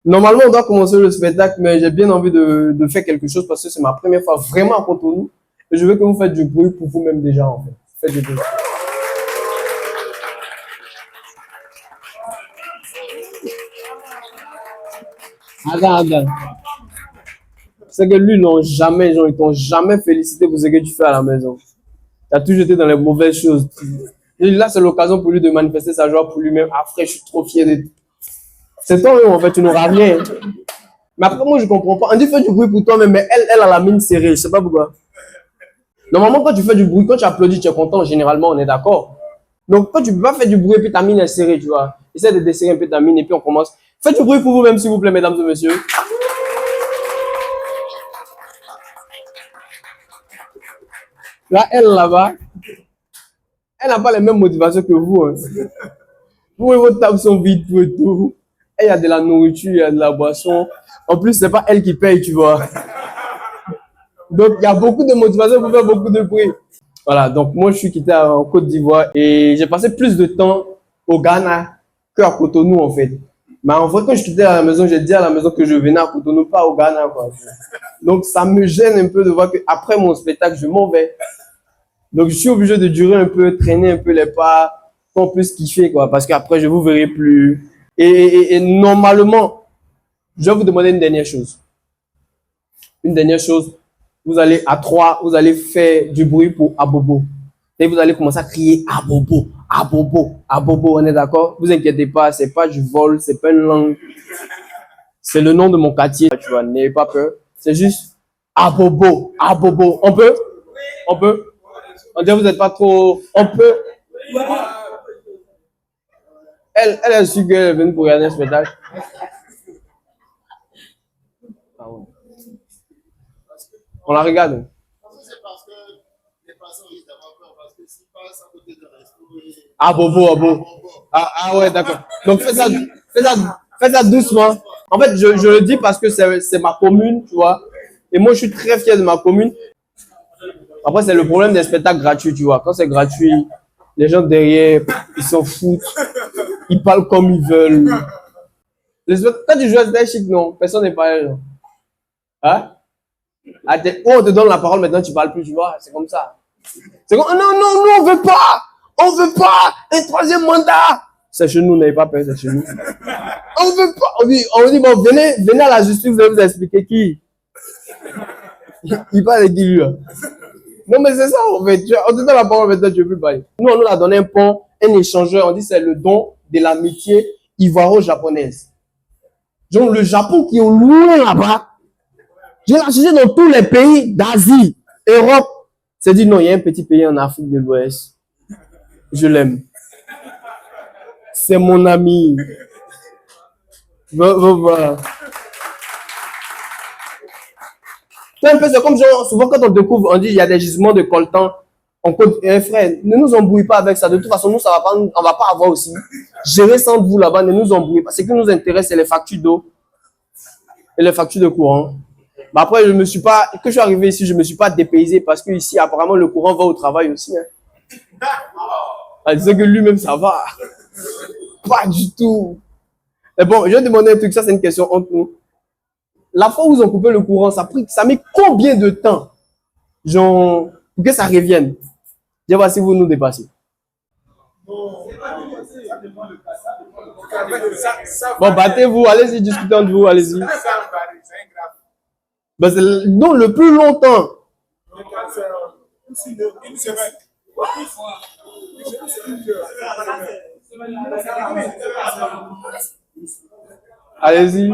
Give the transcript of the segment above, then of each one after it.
Normalement, on doit commencer le spectacle, mais j'ai bien envie de faire quelque chose parce que c'est ma première fois vraiment à Cotonou. Et je veux que vous faites du bruit pour vous-même déjà, en fait. Faites du bruit. Regarde. C'est que lui, ils t'ont jamais félicité pour ce que tu fais à la maison. Tu as toujours été dans les mauvaises choses. Et là, c'est l'occasion pour lui de manifester sa joie pour lui-même. Après, je suis trop fier de toi. C'est toi, en fait, tu n'auras rien. Mais après, moi, je comprends pas. On dit fais du bruit pour toi-même, mais elle a la mine serrée. Je sais pas pourquoi. Normalement, quand tu fais du bruit, quand tu applaudis, tu es content. Généralement, on est d'accord. Donc, quand tu peux pas faire du bruit et puis ta mine est serrée, tu vois. Essaie de desserrer un peu ta mine et puis on commence. Faites du bruit pour vous-même, s'il vous plaît, mesdames et messieurs. Là, elle, là-bas, elle n'a pas les mêmes motivations que vous. Hein. Vous et vos tables sont vides, tout et tout. Et il y a de la nourriture, il y a de la boisson. En plus, c'est pas elle qui paye, tu vois. Donc, il y a beaucoup de motivation pour faire beaucoup de bruit. Voilà, donc moi, je suis quitté en Côte d'Ivoire et j'ai passé plus de temps au Ghana qu'à Cotonou, en fait. Mais en fait, quand je quittais à la maison, j'ai dit à la maison que je venais à Cotonou, pas au Ghana, quoi. Donc, ça me gêne un peu de voir qu'après mon spectacle, je m'en vais. Donc, je suis obligé de durer un peu, traîner un peu les pas, pour qu'on puisse kiffer, quoi. Parce qu'après, je vous verrai plus. Et normalement, je vais vous demander une dernière chose. Une dernière chose. Vous allez, à trois, vous allez faire du bruit pour Abobo. Et vous allez commencer à crier Abobo, Abobo, Abobo. On est d'accord? Vous inquiétez pas, c'est pas du vol, c'est pas une langue. C'est le nom de mon quartier. Tu vois, n'ayez pas peur. C'est juste Abobo, Abobo. On peut? On peut? On dirait que vous n'êtes pas trop. On peut. Elle est sûre qu'elle est venue pour regarder un spectacle. On la regarde. Ah, bobo, ah, bobo. Ah ouais, d'accord. Donc fais ça doucement. En fait, je le dis parce que c'est ma commune, tu vois. Et moi, je suis très fier de ma commune. Après, c'est le problème des spectacles gratuits, tu vois. Quand c'est gratuit, les gens derrière, ils s'en foutent. Ils parlent comme ils veulent. Quand tu joues à Style Chic, non, personne n'est pas là. Hein? Oh, on te donne la parole, maintenant tu parles plus, tu vois. C'est comme ça. C'est comme, oh, non, non, non, on veut pas! On veut pas! Un troisième mandat! C'est chez nous, n'ayez pas peur, c'est chez nous. On veut pas! On dit bon, venez à la justice, vous allez vous expliquer qui. Il parle de qui, lui, là. Non, mais c'est ça, en fait. On te donne la parole, maintenant, tu veux plus parler. Nous, on nous a donné un pont, un échangeur. On dit c'est le don de l'amitié ivoiro-japonaise. Genre, le Japon qui est loin là-bas. J'ai la cherché dans tous les pays d'Asie, Europe. C'est dit non, il y a un petit pays en Afrique de l'Ouest. Je l'aime. C'est mon ami. Voilà. C'est comme genre, souvent quand on découvre, on dit il y a des gisements de coltan. On compte, frère, ne nous embrouille pas avec ça. De toute façon, nous, ça va pas, on va pas avoir aussi. Gérer sans vous là-bas, ne nous embrouillez pas. Ce qui nous intéresse, c'est les factures d'eau et les factures de courant. Mais après, quand je suis arrivé ici, je me suis pas dépaysé parce que ici, apparemment, le courant va au travail aussi. Hein. Elle disait que lui-même, ça va. Pas du tout. Mais bon, je vais demander un truc, ça c'est une question entre nous. La fois où ils ont coupé le courant, ça a mis combien de temps, genre, pour que ça revienne? Je vais voir si vous nous dépassez. Bon, battez-vous, allez-y, discutez entre vous, allez-y. Ben, non, le plus longtemps. Une semaine. Allez-y.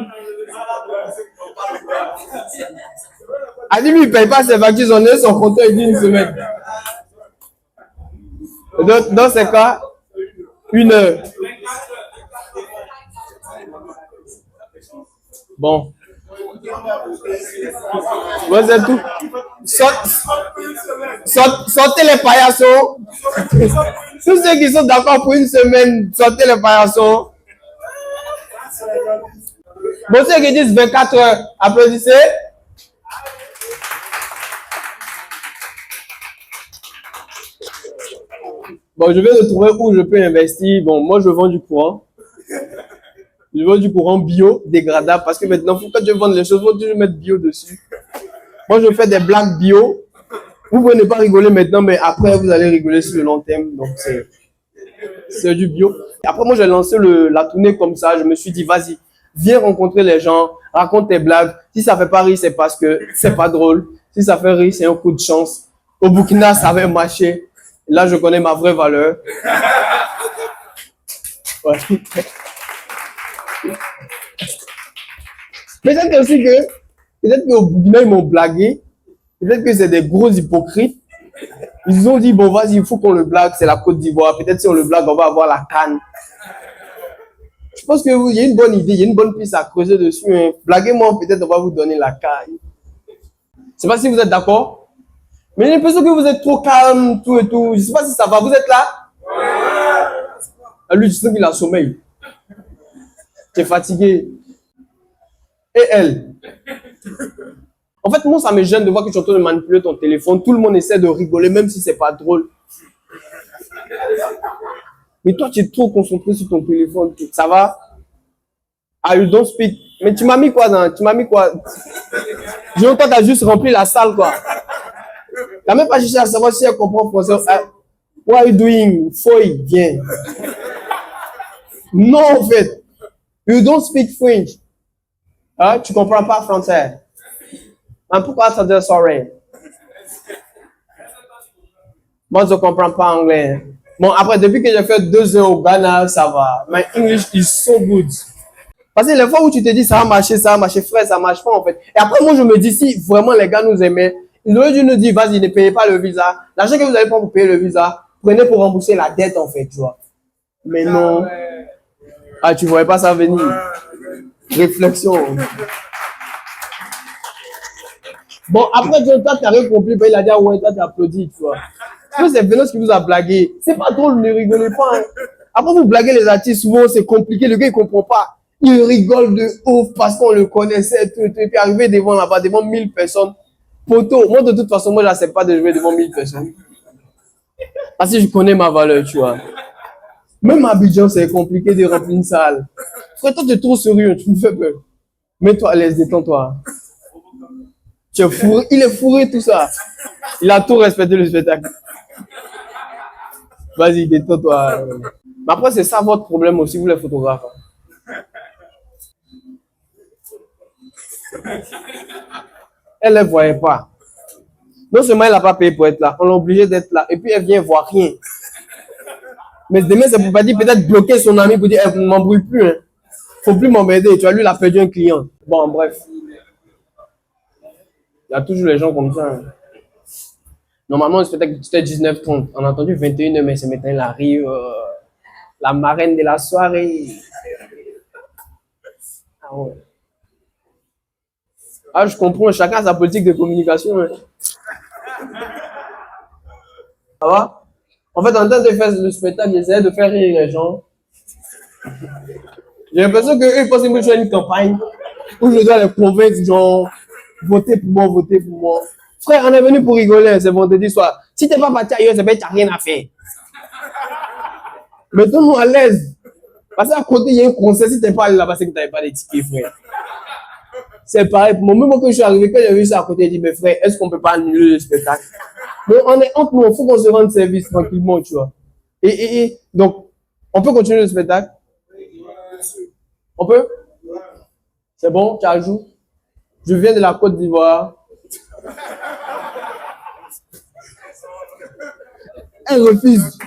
Adimi, il ne paye pas ses factures, on est son compteur, il dit une semaine. Dans ces cas, 1 heure. Bon. Vous êtes tout. Sortez les paillassos. Tous ceux qui sont d'accord pour une semaine, sortez les paillassos. Bon, ceux qui disent 24 heures, applaudissez. Bon, je vais de trouver où je peux investir. Bon, moi, je vends du courant. Je vends du courant biodégradable parce que maintenant, quand tu veux vendre les choses, il faut toujours mettre bio dessus. Moi, je fais des blagues bio. Vous pouvez ne pas rigoler maintenant, mais après, vous allez rigoler sur le long terme. Donc, c'est du bio. Et après, moi, j'ai lancé la tournée comme ça. Je me suis dit, vas-y, viens rencontrer les gens, raconte tes blagues. Si ça fait pas rire, c'est parce que c'est pas drôle. Si ça fait rire, c'est un coup de chance. Au Burkina, ça avait marché. Là, je connais ma vraie valeur. Ouais. Peut-être aussi que, peut-être qu'au Burkina, ils m'ont blagué. Peut-être que c'est des gros hypocrites. Ils ont dit, bon, vas-y, il faut qu'on le blague, c'est la Côte d'Ivoire. Peut-être si on le blague, on va avoir la canne. Je pense qu'il y a une bonne idée, il y a une bonne piste à creuser dessus. Hein. Blaguez-moi, peut-être on va vous donner la canne. Je ne sais pas si vous êtes d'accord. Mais j'ai l'impression que vous êtes trop calme, tout et tout. Je ne sais pas si ça va. Vous êtes là? Ouais. Lui, je sais qu'il a sommeil. Tu es fatigué. Et elle? En fait, moi, ça me gêne de voir que tu es en train de manipuler ton téléphone. Tout le monde essaie de rigoler, même si c'est pas drôle. Mais toi, tu es trop concentré sur ton téléphone. Ça va? Ah, you don't speak. Mais tu m'as mis quoi dans? Tu m'as mis quoi? Toi, tu as juste rempli la salle, quoi. Tu n'as même pas cherché à savoir si elle comprend français. What are you doing? Foy, viens. Non, en fait. You don't speak French. Hein? Tu comprends pas français. Mais pourquoi tu dis sorry? Moi, je ne comprends pas anglais. Bon, après, depuis que j'ai fait 2 ans au Ghana, ça va. My English is so good. Parce que les fois où tu te dis ça va marcher, frère, ça marche pas en fait. Et après, moi, je me dis, si vraiment les gars nous aimaient, ils auraient dû nous dire, vas-y, ne payez pas le visa. L'argent que vous allez prendre pour payer le visa, prenez pour rembourser la dette en fait, tu vois. Mais non. Ah, tu voyais pas ça venir. Réflexion. Bon, après, toi, tu as rien compris, il a dit, ouais, toi, tu applaudis, tu vois. C'est Vénos qui vous a blagué. C'est pas drôle, ne rigolez pas. Hein. Après, vous blaguez les artistes, souvent, c'est compliqué, le gars, il comprend pas. Il rigole de ouf parce qu'on le connaissait, tout, et puis arrivé devant là-bas, devant 1000 personnes. Poto, moi, de toute façon, moi, j'accepte pas de jouer devant 1000 personnes. Parce que je connais ma valeur, tu vois. Même à Abidjan, c'est compliqué de remplir une salle. Frère, toi, tu es trop sérieux, tu me fais peur. Mets-toi à l'aise, détends-toi. Tu es fourré, il est fourré, tout ça. Il a tout respecté le spectacle. Vas-y, détends-toi. Mais après, c'est ça votre problème aussi, vous les photographes. Elle ne les voyait pas. Non seulement elle n'a pas payé pour être là, on l'a obligé d'être là. Et puis elle vient voir rien. Mais demain, c'est pour pas dire peut-être bloquer son ami pour dire, elle ne m'embrouille plus. Hein. Faut plus m'emmerder. Tu vois, lui, il a perdu un client. Bon, bref. Il y a toujours les gens comme ça. Hein. Normalement, c'était 19h30. On a entendu 21h, mais ce matin, il arrive. La marraine de la soirée. Ah ouais. Ah, je comprends. Chacun a sa politique de communication. Hein. Ça va? En fait, en train de faire le spectacle, j'essayais de faire rire les gens. J'ai l'impression qu'eux, ils pensent que je fais une campagne où je dois les convaincre, genre, votez pour moi, votez pour moi. Frère, on est venu pour rigoler, c'est vendredi soir. Si t'es pas parti ailleurs, c'est ben, t'as rien à faire. Mettons-nous à l'aise. Parce qu'à côté, il y a un concert, si t'es pas allé là-bas, c'est que t'avais pas les tickets, frère. C'est pareil. Pour moi, même quand je suis arrivé, quand j'ai vu ça à côté, j'ai dit, mais frère, est-ce qu'on peut pas annuler le spectacle? Mais on est entre nous, il faut qu'on se rende service tranquillement, tu vois. Et donc, on peut continuer le spectacle? On peut? C'est bon, tu ajoutes? Je viens de la Côte d'Ivoire. Elle refuse.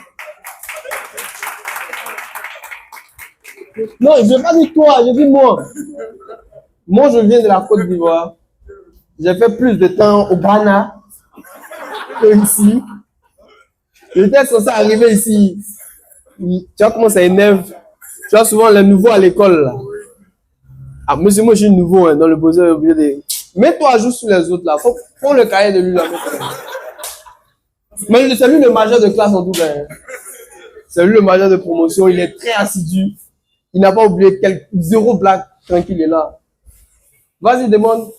Non, je n'ai pas dit toi, je dis moi. Moi, je viens de la Côte d'Ivoire. J'ai fait plus de temps au Ghana que ici. J'étais censé arriver ici. Tu vois comment ça énerve? Tu vois souvent les nouveaux à l'école là. Ah, monsieur, moi je suis nouveau hein, dans le besoin obligé de. Mets-toi à jour sur les autres là. Faut le cahier de lui là. Mais c'est lui le majeur de classe en tout cas. Hein. C'est lui le majeur de promotion. Il est très assidu. Il n'a pas oublié zéro blague. Tranquille, il est là. Vas-y, demande.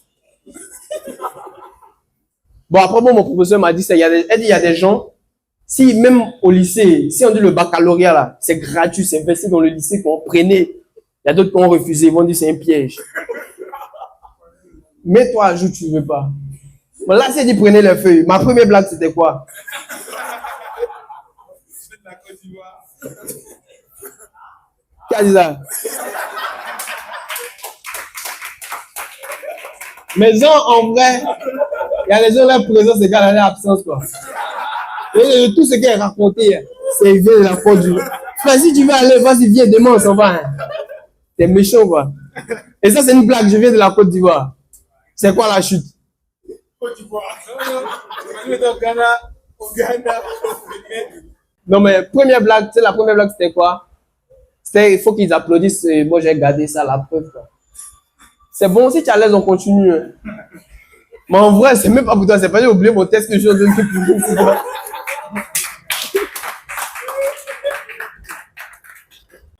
Bon, après, moi, mon professeur m'a dit ça. Elle dit, il y a des gens, si même au lycée, si on dit le baccalauréat là, c'est gratuit, c'est investi dans le lycée qu'on prenait. Il y a d'autres qui ont refusé, ils vont dire c'est un piège. Mais toi, ajoute, tu ne veux pas. Bon, là, c'est dit prenez les feuilles. Ma première blague, c'était quoi? Qui a dit ça? Mais genre, en vrai, il y a les gens, leur présence c'est égale à leur absence, quoi. Et tout ce qu'elle a raconté, c'est vient de la faute du. Frère, si tu veux aller, vas-y, viens, demain, on s'en va. Hein. T'es méchant, quoi. Et ça, c'est une blague, je viens de la Côte d'Ivoire. C'est quoi la chute? Côte d'Ivoire. Au Ghana. Non, mais première blague, tu sais, la première blague, c'était quoi? C'était, il faut qu'ils applaudissent. Moi, j'ai gardé ça, la preuve, quoi. C'est bon, si tu es à l'aise, on continue. Hein. Mais en vrai, c'est même pas pour toi, c'est pas j'ai oublié mon test que je suis en train de faire.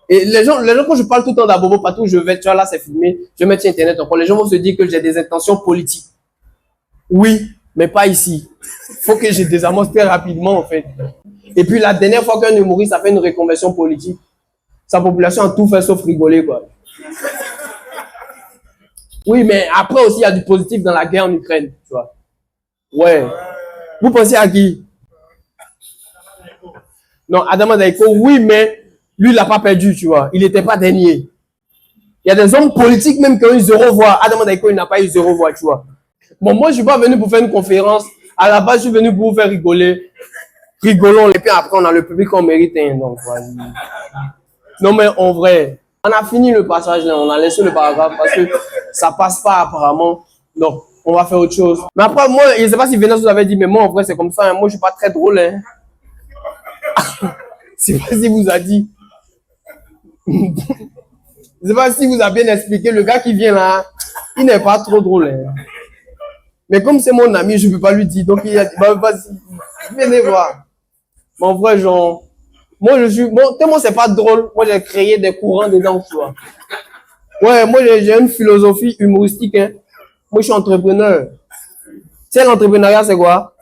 Et les gens, quand je parle tout le temps d'Abobo, partout où je vais, tu vois, là, c'est filmé, je mets sur Internet encore, les gens vont se dire que j'ai des intentions politiques. Oui, mais pas ici. Il faut que je désamorce très rapidement, en fait. Et puis, la dernière fois qu'un humoriste a fait une reconversion politique, sa population a tout fait sauf rigoler, quoi. Oui, mais après aussi, il y a du positif dans la guerre en Ukraine, tu vois. Ouais. Vous pensez à qui? Non, Adama Daiko, oui, mais lui, il n'a pas perdu, tu vois. Il n'était pas dernier. Il y a des hommes politiques même qui ont eu 0 voix. Adama Daiko, il n'a pas eu 0 voix, tu vois. Bon, moi, je ne suis pas venu pour faire une conférence. À la base, je suis venu pour vous faire rigoler. Rigolons. Et puis après, on a le public qu'on mérite. Hein, donc, voilà. Non, mais en vrai, on a fini le passage, là. On a laissé le paragraphe parce que ça passe pas apparemment. Donc, on va faire autre chose. Mais après, moi, je ne sais pas si Vénus vous avait dit, mais moi, en vrai, c'est comme ça. Hein. Moi, je ne suis pas très drôle. Hein. Je ne sais pas si vous a dit. Je ne sais pas si vous a bien expliqué. Le gars qui vient là, il n'est pas trop drôle. Hein. Mais comme c'est mon ami, je ne peux pas lui dire. Donc, il a dit, bah, vas-y, venez voir. Mais en vrai, genre, moi, je suis, bon, tellement c'est pas drôle. Moi, j'ai créé des courants dedans, tu vois. Ouais, moi, j'ai une philosophie humoristique, hein. Moi, je suis entrepreneur. Tu sais, l'entrepreneuriat, c'est quoi?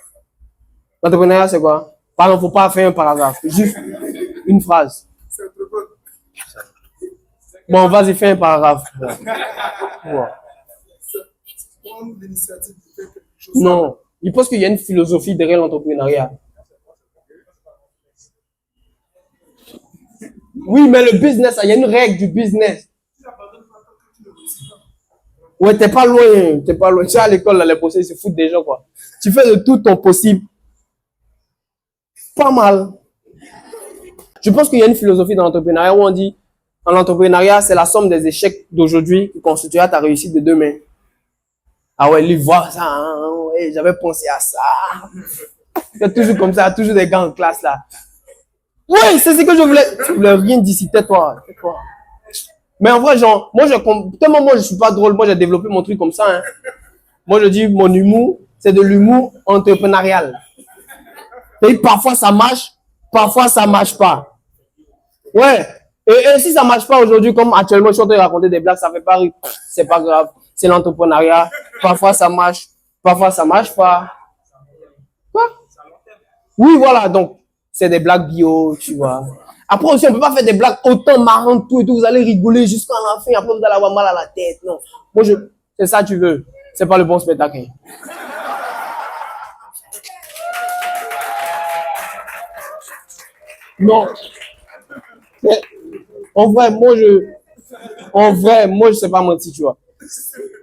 L'entrepreneuriat, c'est quoi? Pardon, faut pas faire un paragraphe. Juste une phrase. Bon, vas-y, fais un paragraphe. Ouais. Non, je pense qu'il y a une philosophie derrière l'entrepreneuriat. Oui, mais le business, il y a une règle du business. Ouais, t'es pas loin, t'es pas loin. Tu es à l'école, là, les procès, ils se foutent des gens, quoi. Tu fais de tout ton possible. Pas mal. Je pense qu'il y a une philosophie dans l'entrepreneuriat où on dit, en l'entrepreneuriat, c'est la somme des échecs d'aujourd'hui qui constituera ta réussite de demain. Ah ouais, lui, voir ça, hein, ouais, j'avais pensé à ça. C'est toujours comme ça, toujours des gars en classe, là. Ouais, c'est ce que je voulais. Tu voulais rien d'ici, tais-toi. Mais en vrai, genre, tellement moi, je suis pas drôle. Moi, j'ai développé mon truc comme ça. Hein. Moi, je dis, mon humour, c'est de l'humour entrepreneurial. Et parfois, ça marche pas. Ouais. Et si ça marche pas aujourd'hui, comme actuellement, je suis en train de raconter des blagues, ça fait pas rire. C'est pas grave. C'est l'entrepreneuriat. Parfois, ça marche. Parfois, ça marche pas. Quoi? Oui, voilà. Donc, c'est des blagues bio, tu vois. Après aussi, on ne peut pas faire des blagues autant marrantes, tout et tout. Vous allez rigoler jusqu'à la fin. Après, vous allez avoir mal à la tête. Non. Moi, c'est ça que tu veux. C'est pas le bon spectacle. Non. En vrai, moi, je sais pas mentir, tu vois.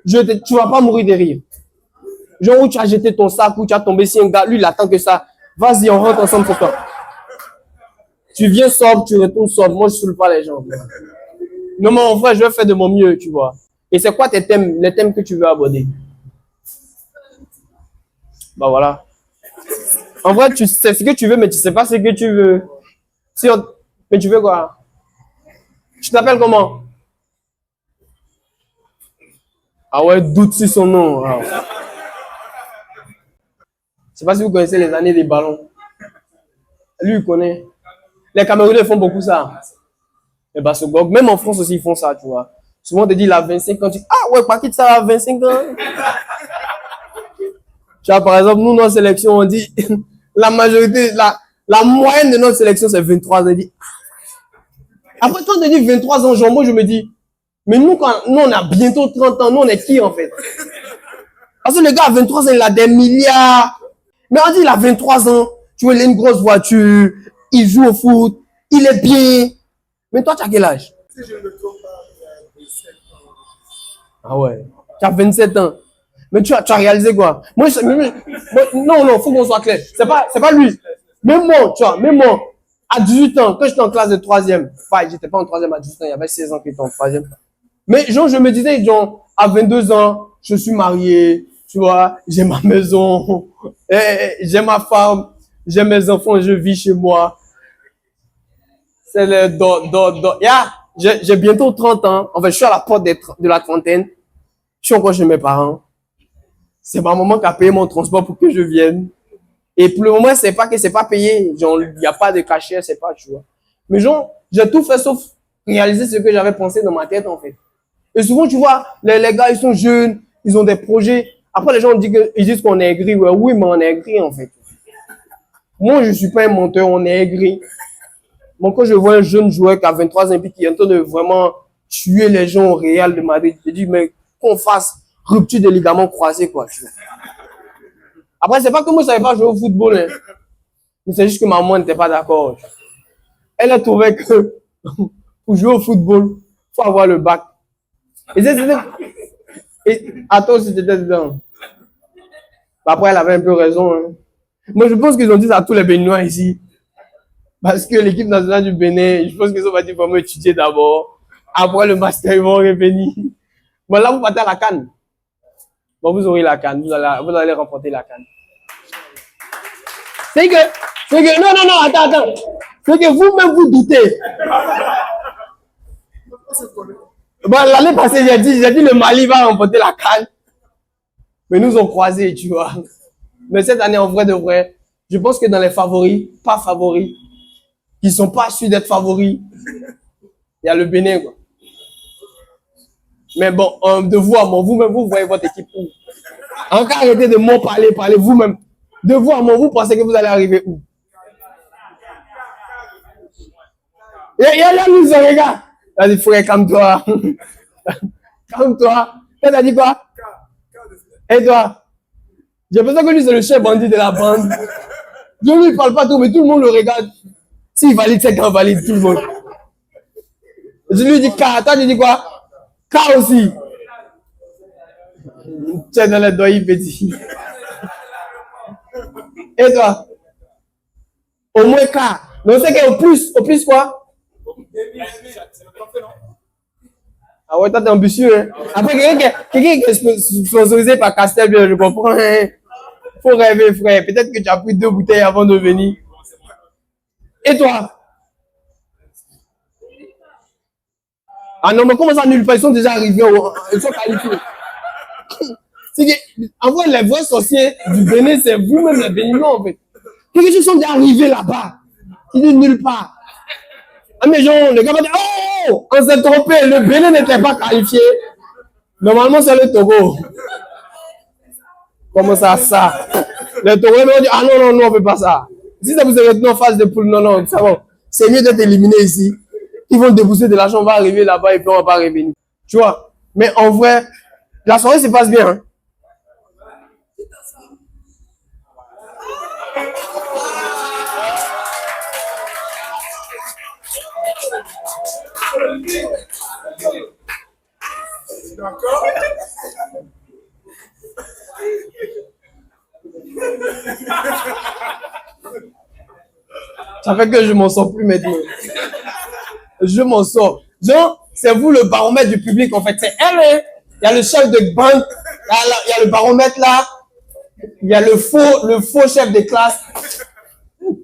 Tu vas pas mourir de rire. Genre où tu as jeté ton sac, où tu as tombé si un gars, lui, il attend que ça. Vas-y, on rentre ensemble pour toi. Tu viens sobre, tu retournes sobre. Moi, je ne saoule pas les gens. Non, mais en vrai, je vais faire de mon mieux, tu vois. Et c'est quoi tes thèmes, les thèmes que tu veux aborder? Bah voilà. En vrai, tu sais ce que tu veux, mais tu sais pas ce que tu veux. Mais tu veux quoi? Tu t'appelles comment? Ah ouais, doute sur son nom. Ah. Je sais pas si vous connaissez les années des ballons. Lui, il connaît. Les Camerounais font beaucoup ça. Et bah, même en France aussi, ils font ça, tu vois. Souvent, on te dit, il a 25 ans. Tu dis, ah ouais, pas quitte ça à 25 ans. Tu vois, par exemple, nous, notre sélection, on dit, la majorité, la moyenne de notre sélection, c'est 23 ans. Après, quand on te dit 23 ans, genre, moi, je me dis, Mais nous, nous, on a bientôt 30 ans. Nous, on est qui, en fait? Parce que le gars à 23 ans, il a des milliards. Mais on dit, il a 23 ans. Tu vois, il a une grosse voiture. Il joue au foot. Il est bien. Mais toi, tu as quel âge? Si je me trompe pas, il a 17 ans. Ah ouais. Tu as 27 ans. Mais tu as réalisé quoi? Moi, non, faut qu'on soit clair. C'est pas lui. Même moi, tu vois, même moi, à 18 ans, quand j'étais en classe de 3e, enfin, j'étais pas en 3e à 18 ans, il y avait 16 ans que j'étais en 3e. Mais genre, je me disais, genre, à 22 ans, je suis marié, tu vois, j'ai ma maison, j'ai ma femme, j'ai mes enfants, je vis chez moi. C'est le j'ai bientôt 30 ans. En fait, je suis à la porte de la trentaine. Je suis encore chez mes parents. C'est ma maman qui a payé mon transport pour que je vienne. Et pour le moment, c'est pas que c'est pas payé. Genre, il n'y a pas de cachet, c'est pas, tu vois. Mais genre, j'ai tout fait sauf réaliser ce que j'avais pensé dans ma tête, en fait. Et souvent, tu vois, les gars, ils sont jeunes, ils ont des projets. Après, les gens ils disent qu'on est aigri. Ouais, oui, mais on est aigri, en fait. Moi, je suis pas un menteur, on est aigri. Moi, quand je vois un jeune joueur qui a 23 ans et qui est en train de vraiment tuer les gens au Real de Madrid, je dis, mais qu'on fasse rupture des ligaments croisés, quoi, tu vois. Après, c'est pas que moi, je savais pas jouer au football, hein. Mais c'est juste que ma maman n'était pas d'accord. Elle a trouvé que pour jouer au football, il faut avoir le bac. Et à toi aussi, t'étais dedans. Après, elle avait un peu raison, hein. Moi, je pense qu'ils ont dit ça à tous les Béninois ici. Parce que l'équipe nationale du Bénin, je pense qu'ils ont dit qu'il faut étudier d'abord. Après le master, ils vont revenir. Bon, là, vous partez à la CAN. Bon, vous aurez la CAN. Vous allez remporter la CAN. Non, attends. C'est que vous-même, vous doutez. Bon, l'année passée, j'ai dit le Mali va remporter la CAN. Mais nous ont croisés, tu vois. Mais cette année, en vrai de vrai, je pense que dans les favoris, pas favoris, qui sont pas sûrs d'être favoris, il y a le Bénin, quoi. Mais bon, de vous à moi, vous-même, vous voyez votre équipe où? Encore arrêtez de m'en parler vous-même. De vous à moi, vous pensez que vous allez arriver où? Il y a nous, les gars. Vas-y, frère, calme-toi. Calme-toi. T'as dit quoi? Et toi? J'ai l'impression que lui, c'est le chef bandit de la bande. Je lui, il parle pas tout, mais tout le monde le regarde. S'il valide, c'est qu'il valide tout le monde. Je lui dis K. Toi, tu dis quoi? K aussi. Tiens dans les doigts, petit. Et toi? Au moins K. Mais on sait qu'au plus quoi? Ah ouais, toi t'es ambitieux, hein? Après, quelqu'un qui est sponsorisé par Castel, je comprends, hein? Faut rêver, frère. Peut-être que tu as pris 2 bouteilles avant de venir. Et toi? Ah non, mais comment ça nulle part? Ils sont déjà arrivés, ils sont qualifiés. C'est que, en vrai, les vrais sorciers du Bénin, c'est vous-même les Béninois, en fait. Quelques gens sont déjà arrivés là-bas. Ils disent nulle part. Ah, mais genre, les gars vont dire, oh, on s'est trompé, le Bénin n'était pas qualifié. Normalement, c'est le Togo. Comment ça? Les Togolais vont dire, ah non, on ne fait pas ça. Si ça vous est retenu en phase de poule, non, c'est bon. C'est mieux d'être éliminé ici. Ils vont débourser de l'argent, on va arriver là-bas et puis on va pas revenir. Tu vois? Mais en vrai, la soirée se passe bien, hein. D'accord. Ça fait que je m'en sors plus maintenant. Je m'en sors. Genre, c'est vous le baromètre du public, en fait. C'est elle, hein. Il y a le chef de banque, il y a le baromètre là, il y a le faux chef de classe,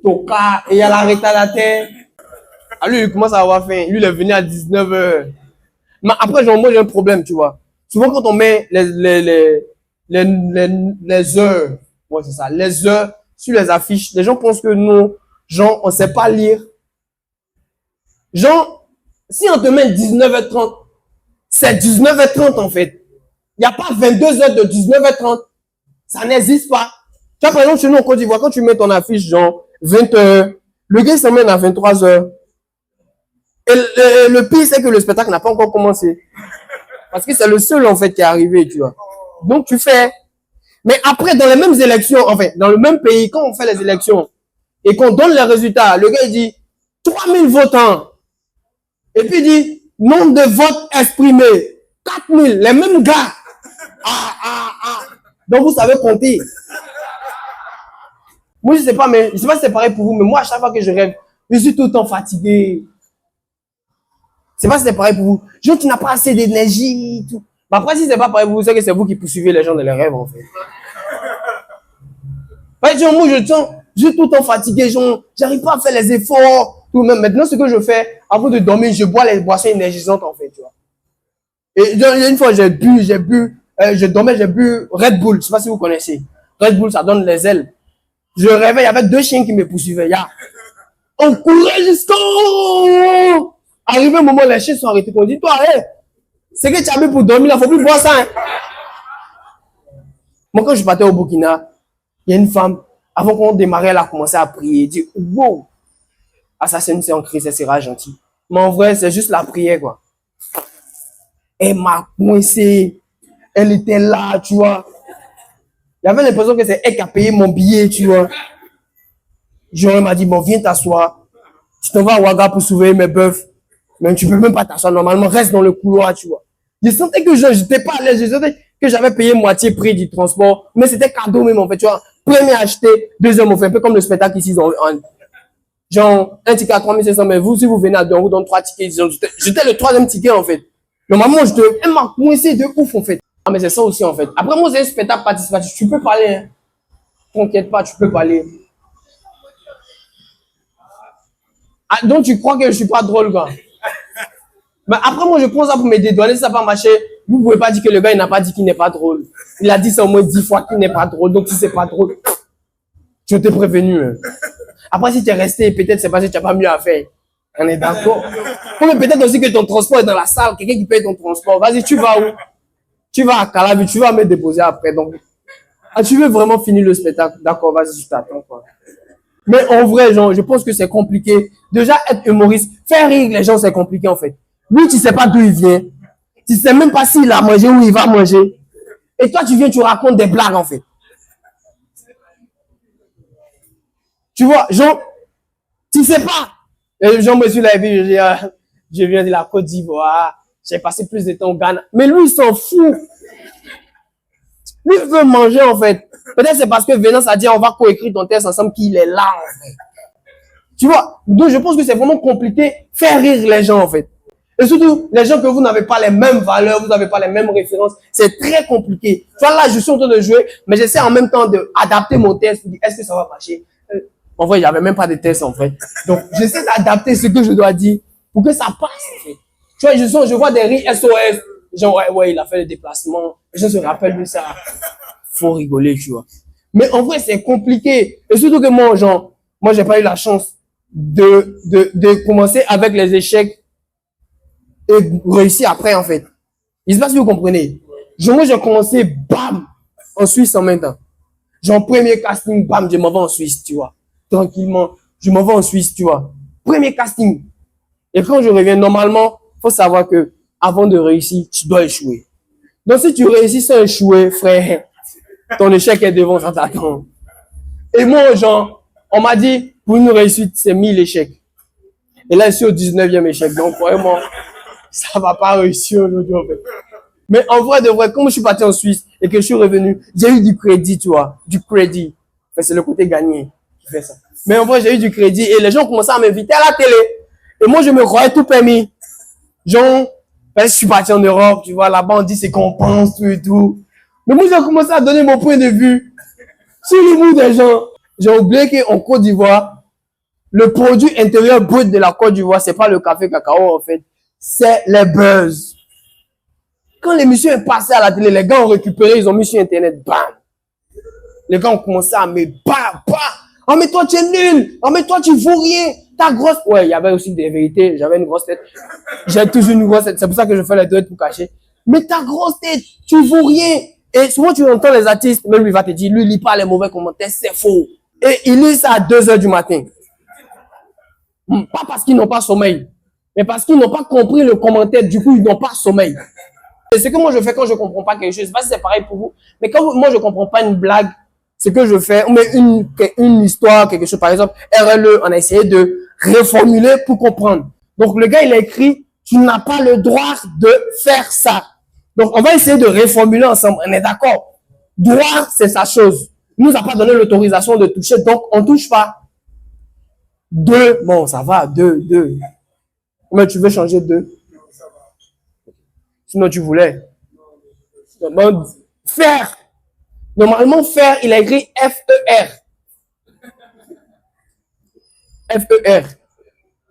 Toka, et il y a la retardataire. Ah, lui, il commence à avoir faim. Lui, il est venu à 19h. Mais après, genre, moi, j'ai un problème, tu vois. Souvent, quand on met les heures, ouais, c'est ça, les heures sur les affiches, les gens pensent que nous, genre, on sait pas lire. Genre, si on te met 19h30, c'est 19h30 en fait. Il n'y a pas 22 heures de 19h30. Ça n'existe pas. Tu vois, par exemple, chez nous en Côte d'Ivoire, quand tu mets ton affiche, genre, 20h, le gars s'emmène à 23h. Et le pire, c'est que le spectacle n'a pas encore commencé. Parce que c'est le seul, en fait, qui est arrivé, tu vois. Donc, tu fais. Mais après, dans les mêmes élections, en fait, dans le même pays, quand on fait les élections et qu'on donne les résultats, le gars, il dit 3000 votants. Et puis, il dit nombre de votes exprimés 4000. Les mêmes gars. Donc, vous savez compter. Moi, je sais pas, mais je sais pas si c'est pareil pour vous, mais moi, à chaque fois que je rêve, je suis tout le temps fatigué. C'est pas si c'est pareil pour vous. Genre, tu n'as pas assez d'énergie, tout. Mais après, si c'est pas pareil pour vous, c'est que c'est vous qui poursuivez les gens dans les rêves, en fait. Ouais, genre, moi, je suis tout le temps fatigué, genre, j'arrive pas à faire les efforts, tout. Même maintenant, ce que je fais, avant de dormir, je bois les boissons énergisantes, en fait, tu vois. Et genre, une fois, je dormais, j'ai bu Red Bull. Je sais pas si vous connaissez. Red Bull, ça donne les ailes. Je rêvais, il y avait 2 chiens qui me poursuivaient. On courait jusqu'au... Arrivé un moment, les chiens sont arrêtés. On dit, toi, hey, c'est que tu as mis pour dormir, il ne faut plus boire ça. Hein. Moi, quand je partais au Burkina, il y a une femme, avant qu'on démarrait, elle a commencé à prier. Elle dit, wow, assassin, c'est en Christ, elle sera gentille. Mais en vrai, c'est juste la prière, quoi. Elle m'a coincé. Elle était là, tu vois. Il y avait l'impression que c'est elle qui a payé mon billet, tu vois. J'aurais m'a dit, bon, viens t'asseoir. Je t'en vais à Ouaga pour surveiller mes bœufs. Mais tu peux même pas t'asseoir normalement, reste dans le couloir, tu vois. Je sentais que je n'étais pas à l'aise, je sentais que j'avais payé moitié prix du transport, mais c'était cadeau même, en fait, tu vois. Premier acheté, deuxième offert, un peu comme le spectacle ici, genre, un ticket à 3500, mais vous, si vous venez à deux, on vous donne 3 tickets, j'étais le 3e ticket, en fait. Normalement, elle m'a coincé de ouf, en fait. Ah, mais c'est ça aussi, en fait. Après, moi, c'est un spectacle participatif, tu peux parler, hein. T'inquiète pas, tu peux parler. Ah, donc, tu crois que je suis pas drôle, quoi. Mais après, moi, je prends ça pour me dédouaner, si ça n'a pas marché. Vous ne pouvez pas dire que le gars, il n'a pas dit qu'il n'est pas drôle. Il a dit ça au moins 10 fois qu'il n'est pas drôle. Donc, si c'est pas drôle, je t'ai prévenu. Hein. Après, si tu es resté, peut-être c'est parce que tu n'as pas mieux à faire. On est d'accord. Mais peut-être aussi que ton transport est dans la salle, quelqu'un qui paye ton transport. Vas-y, tu vas où? Tu vas à Calavi, tu vas me déposer après. Donc, tu veux vraiment finir le spectacle? D'accord, vas-y, je t'attends. Quoi. Mais en vrai, genre, je pense que c'est compliqué. Déjà, être humoriste, faire rire les gens, c'est compliqué en fait. Lui, tu sais pas d'où il vient. Tu sais même pas s'il a mangé ou il va manger. Et toi, tu viens, tu racontes des blagues en fait. Tu vois, genre, tu sais pas. Et Jean, monsieur l'a vu, je viens de la Côte d'Ivoire. J'ai passé plus de temps au Ghana. Mais lui, il s'en fout. Lui, il veut manger en fait. Peut-être c'est parce que Venance a dit on va coécrire ton texte ensemble qu'il est là en fait. Tu vois, donc je pense que c'est vraiment compliqué faire rire les gens en fait. Et surtout, les gens que vous n'avez pas les mêmes valeurs, vous n'avez pas les mêmes références, c'est très compliqué. Tu vois, là, je suis en train de jouer, mais j'essaie en même temps d'adapter mon texte. Est-ce que ça va marcher? En vrai, il n'y avait même pas de texte en fait. Donc, j'essaie d'adapter ce que je dois dire pour que ça passe en fait. Tu vois, je vois des rires SOS. Genre, ouais, il a fait le déplacement. Les gens se rappellent de ça. Faut rigoler, tu vois. Mais en vrai, c'est compliqué. Et surtout que moi, j'ai pas eu la chance de commencer avec les échecs et réussir après, en fait. Je sais pas si vous comprenez. Moi, j'ai commencé, bam, en Suisse en même temps. Genre, premier casting, bam, je m'en vais en Suisse, tu vois. Tranquillement, je m'en vais en Suisse, tu vois. Premier casting. Et quand je reviens, normalement, faut savoir que avant de réussir, tu dois échouer. Donc, si tu réussis sans échouer, frère, ton échec est devant, ça t'attend. Et moi, genre, on m'a dit, pour une réussite, c'est 1000 échecs. Et là, je suis au 19e échec. Donc, vraiment, ça va pas réussir aujourd'hui, en fait. Mais en vrai, de vrai, comme je suis parti en Suisse et que je suis revenu, j'ai eu du crédit, tu vois. Du crédit. Enfin, c'est le côté gagné qui fait ça. Mais en vrai, j'ai eu du crédit et les gens commençaient à m'inviter à la télé. Et moi, je me croyais tout permis. Genre, ben, je suis parti en Europe, tu vois, là-bas, on dit c'est qu'on pense, tout et tout. Mais moi, j'ai commencé à donner mon point de vue sur le goût des gens. J'ai oublié qu'en Côte d'Ivoire, le produit intérieur brut de la Côte d'Ivoire, c'est pas le café cacao, en fait. C'est les buzz. Quand l'émission est passée à la télé, les gars ont récupéré, ils ont mis sur Internet, bam. Les gars ont commencé à me bam. Oh, mais toi, tu es nul. Oh, mais toi, tu vaux rien. Ta grosse... Ouais, il y avait aussi des vérités. J'avais une grosse tête. J'ai toujours une grosse tête. C'est pour ça que je fais les deux pour cacher. Mais ta grosse tête, tu vaux rien. Et souvent, tu entends les artistes, même lui il va te dire, lui, il lit pas les mauvais commentaires, c'est faux. Et il lit ça à 2 heures du matin. Pas parce qu'ils n'ont pas sommeil. Mais parce qu'ils n'ont pas compris le commentaire, du coup, ils n'ont pas sommeil. C'est ce que moi je fais quand je ne comprends pas quelque chose. Je ne sais pas si c'est pareil pour vous, mais quand moi je ne comprends pas une blague, ce que je fais, on met une histoire, quelque chose, par exemple, RLE, on a essayé de reformuler pour comprendre. Donc le gars, il a écrit, tu n'as pas le droit de faire ça. Donc on va essayer de reformuler ensemble, on est d'accord. Droit, c'est sa chose. Il nous a pas donné l'autorisation de toucher, donc on ne touche pas. Deux, bon, ça va, deux. Mais tu veux changer deux? Sinon, tu voulais. Bon, faire. Normalement, faire, il a écrit F-E-R. F-E-R.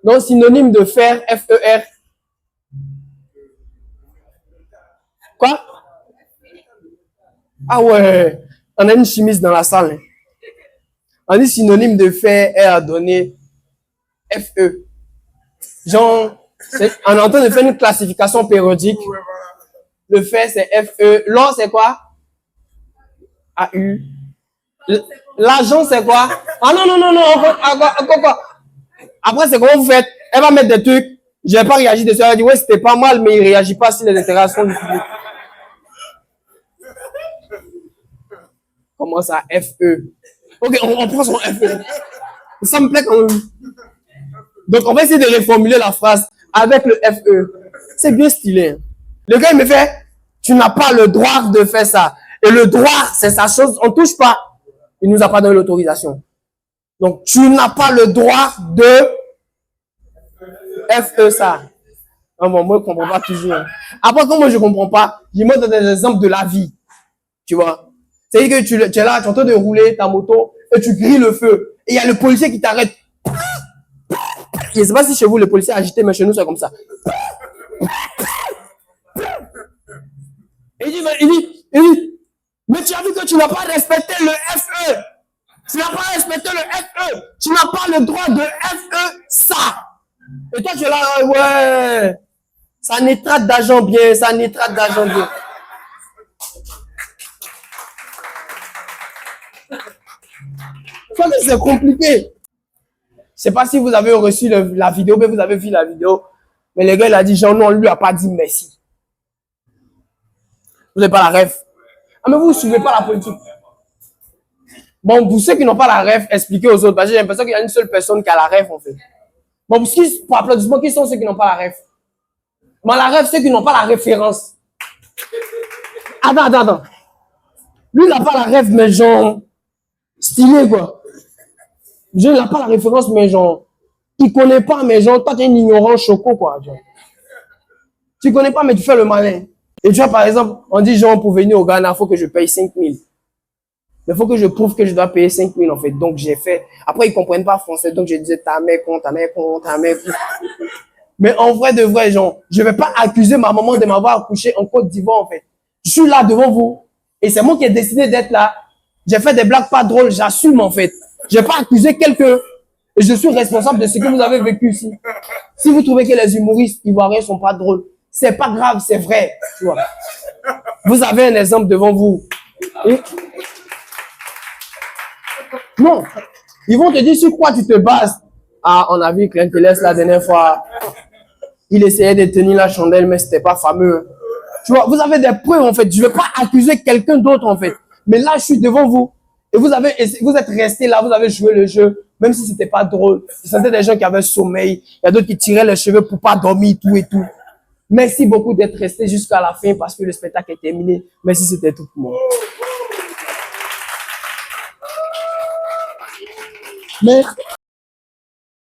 Donc, synonyme de faire, F-E-R. Quoi? Ah ouais. On a une chimiste dans la salle. On dit synonyme de faire, elle a donné F-E. Genre, on est en train de faire une classification périodique. Le fait, c'est F-E. L'or, c'est quoi? A-U. L'argent, c'est quoi? Ah non, encore. Après, c'est comment vous faites? Elle va mettre des trucs. Je n'ai pas réagi dessus. Elle va dire, ouais, c'était pas mal, mais il ne réagit pas sur les interactions du public. Comment ça, F-E? Ok, on prend son F-E. Ça me plaît quand même. Donc, on va essayer de reformuler la phrase avec le F-E. C'est bien stylé. Le gars, il me fait, tu n'as pas le droit de faire ça. Et le droit, c'est sa chose, on ne touche pas. Il ne nous a pas donné l'autorisation. Donc, tu n'as pas le droit de F-E ça. Non, bon, moi, je ne comprends pas toujours. Après, quand moi, je ne comprends pas, je montre des exemples de la vie. Tu vois? C'est-à-dire que tu es là, tu es en train de rouler ta moto et tu grilles le feu. Et il y a le policier qui t'arrête. Je ne sais pas si chez vous, le policier agité, mais chez nous, c'est comme ça. Et il dit, mais tu as vu que tu n'as pas respecté le FE. Tu n'as pas respecté le FE. Tu n'as pas le droit de FE ça. Et toi, tu es là, ouais. Ça nitrate d'argent bien, ça nitrate d'argent bien. C'est compliqué. Je ne sais pas si vous avez reçu la vidéo, mais vous avez vu la vidéo. Mais le gars, il a dit, Jean, non, on ne lui a pas dit merci. Vous n'avez pas la ref. Ah, mais vous ne suivez pas la politique. Bon, pour ceux qui n'ont pas la ref, expliquez aux autres. Parce que j'ai l'impression qu'il y a une seule personne qui a la ref, en fait. Bon, pour applaudissement, qui sont ceux qui n'ont pas la ref? Bon, la ref, ceux qui n'ont pas la référence. Attends. Lui, il n'a pas la ref, mais genre, stylé, quoi. Il n'a pas la référence, mais genre, il connaît pas, mais genre, toi, tu es un ignorant choco, quoi. Genre. Tu connais pas, mais tu fais le malin. Et tu vois, par exemple, on dit, genre, pour venir au Ghana, il faut que je paye 5 000. Il faut que je prouve que je dois payer 5 000, en fait. Donc, j'ai fait. Après, ils comprennent pas français. Donc, je disais, ta mère compte. Mais en vrai de vrai, genre, je vais pas accuser ma maman de m'avoir accouché en Côte d'Ivoire, en fait. Je suis là devant vous. Et c'est moi qui ai décidé d'être là. J'ai fait des blagues pas drôles. J'assume, en fait. J'ai pas accusé quelqu'un. Et je suis responsable de ce que vous avez vécu ici. Si vous trouvez que les humoristes ivoiriens sont pas drôles, c'est pas grave, c'est vrai. Tu vois. Vous avez un exemple devant vous. Et... non. Ils vont te dire sur quoi tu te bases. Ah, on a vu Clint Télès la dernière fois. Il essayait de tenir la chandelle, mais c'était pas fameux. Tu vois, vous avez des preuves, en fait. Je vais pas accuser quelqu'un d'autre, en fait. Mais là, je suis devant vous. Et vous êtes restés là, vous avez joué le jeu, même si c'était pas drôle. Je sentais des gens qui avaient sommeil. Il y a d'autres qui tiraient les cheveux pour pas dormir, tout et tout. Merci beaucoup d'être restés jusqu'à la fin parce que le spectacle est terminé. Merci, c'était tout pour moi. Mais